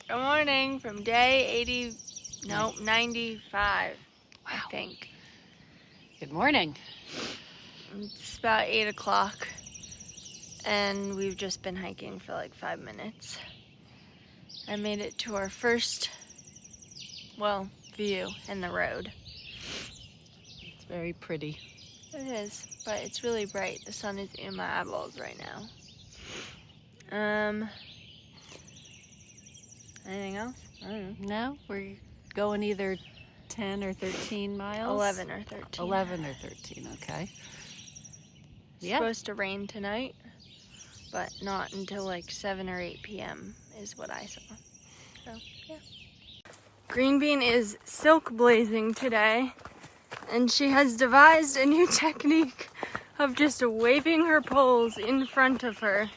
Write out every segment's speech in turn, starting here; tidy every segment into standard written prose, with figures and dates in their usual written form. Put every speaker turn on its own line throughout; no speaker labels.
Good morning from day 95,
Wow.
I think.
Good morning.
It's about 8 o'clock, and we've just been hiking for like 5 minutes. I made it to our first, view in the road.
It's very pretty.
It is, but it's really bright. The sun is in my eyeballs right now. Anything else? I don't know.
No, we're going either 10 or 13 miles?
11 or 13.
11 or 13, okay.
It's supposed to rain tonight, but not until like 7 or 8 p.m. is what I saw. So, yeah. Green Bean is silk blazing today, and she has devised a new technique of just waving her poles in front of her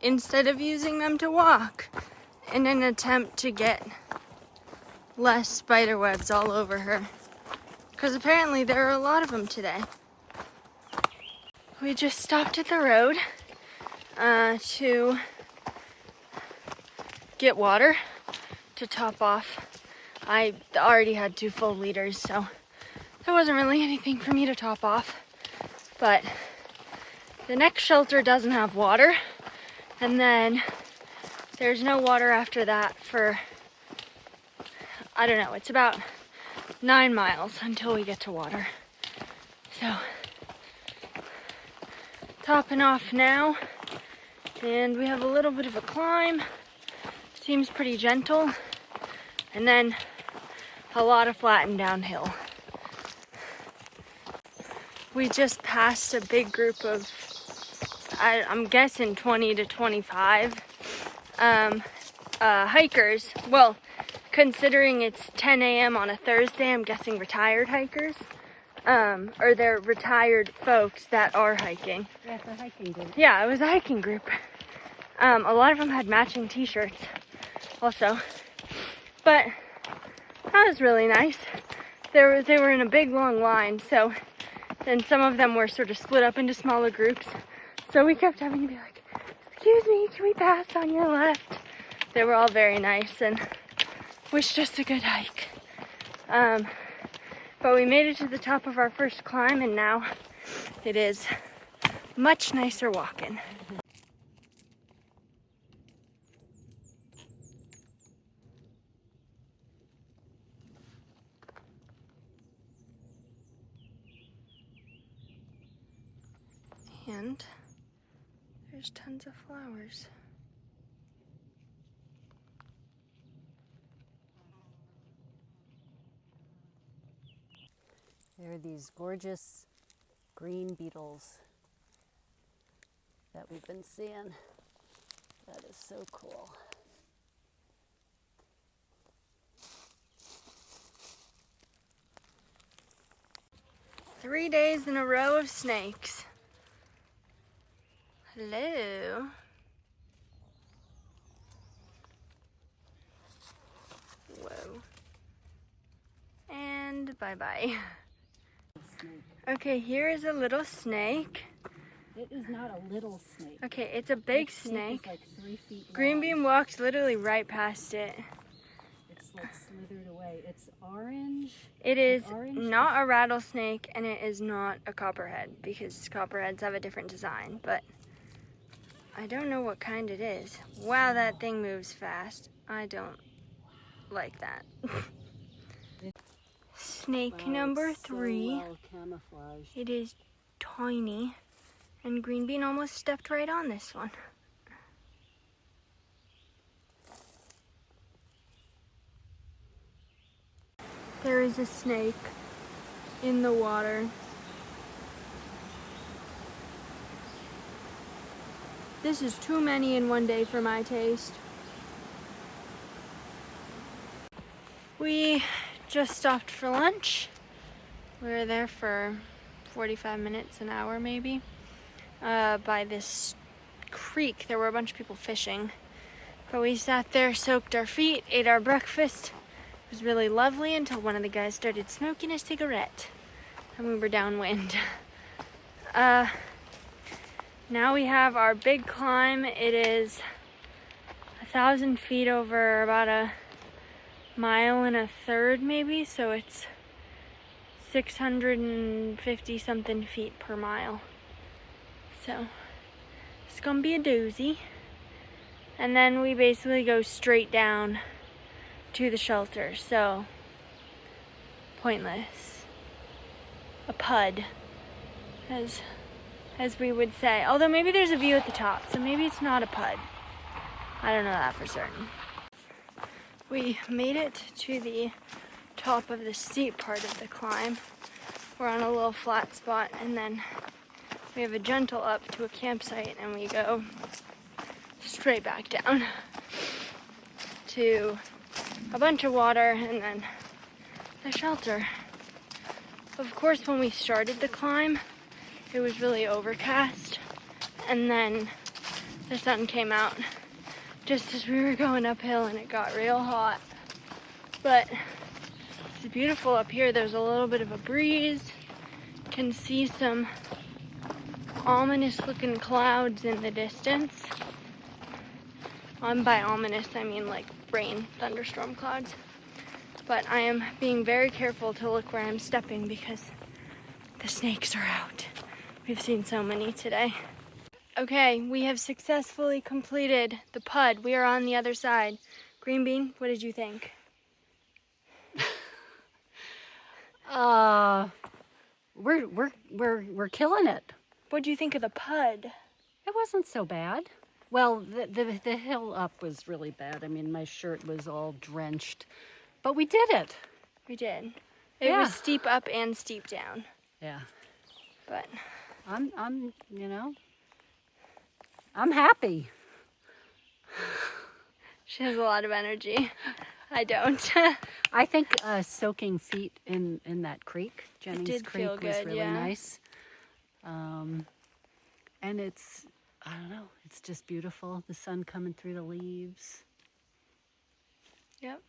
instead of using them to walk, in an attempt to get less spider webs all over her. Because apparently there are a lot of them today. We just stopped at the road to get water to top off. I already had 2 full liters, so there wasn't really anything for me to top off. But the next shelter doesn't have water, and then there's no water after that for, I don't know, it's about 9 miles until we get to water. So, topping off now, and we have a little bit of a climb. Seems pretty gentle, and then a lot of flat and downhill. We just passed a big group of, I'm guessing 20 to 25 hikers. Well, considering it's 10 a.m. on a Thursday, I'm guessing retired hikers. Or they're retired folks that are hiking.
Yeah, it's a hiking group.
Yeah, it was a hiking group. A lot of them had matching t-shirts also. But that was really nice. They were in a big long line, so then some of them were sort of split up into smaller groups. So we kept having to be like, excuse me, can we pass on your left? They were all very nice and wished us a good hike. But we made it to the top of our first climb, and now it is much nicer walking. And there's tons of flowers.
There are these gorgeous green beetles that we've been seeing. That is so cool.
Three days in a row of snakes. Hello. Whoa. And bye-bye. Okay, here is a little snake.
It is not a little snake.
Okay, it's a big
That
snake.
is like 3 feet long.
Green Bean walked literally right past it.
It's like slithered away. It's orange.
It is
orange.
not a rattlesnake, and it is not a copperhead, because copperheads have a different design, but I don't know what kind it is. Wow, that thing moves fast. I don't like that. Snake number 3.
So well camouflaged.
It is tiny, and Green Bean almost stepped right on this one. There is a snake in the water. This is too many in one day for my taste. We just stopped for lunch. We were there for 45 minutes, an hour maybe, by this creek. There were a bunch of people fishing, but we sat there, soaked our feet, ate our breakfast. It was really lovely until one of the guys started smoking a cigarette, and we were downwind. Now we have our big climb. It is 1,000 feet over about a mile and a third maybe, so it's 650 something feet per mile. So it's gonna be a doozy. And then we basically go straight down to the shelter, so pointless. A PUD, as we would say. Although maybe there's a view at the top, so maybe it's not a PUD. I don't know that for certain. We made it to the top of the steep part of the climb. We're on a little flat spot, and then we have a gentle up to a campsite, and we go straight back down to a bunch of water and then the shelter. Of course, when we started the climb, it was really overcast, and then the sun came out just as we were going uphill, and it got real hot. But it's beautiful up here. There's a little bit of a breeze. You can see some ominous looking clouds in the distance. By ominous, I mean like rain, thunderstorm clouds. But I am being very careful to look where I'm stepping because the snakes are out. We've seen so many today. Okay, we have successfully completed the PUD. We are on the other side. Green Bean, what did you think?
We're killing it.
What do you think of the PUD?
It wasn't so bad. Well, the hill up was really bad. I mean, my shirt was all drenched, but we did it.
We did. It was steep up and steep down.
Yeah.
But
I'm happy.
She has a lot of energy. I don't.
I think soaking feet in that creek, Jennings Creek,
feel
was
good,
really
yeah.
nice. And it's, I don't know, it's just beautiful. The sun coming through the leaves.
Yep.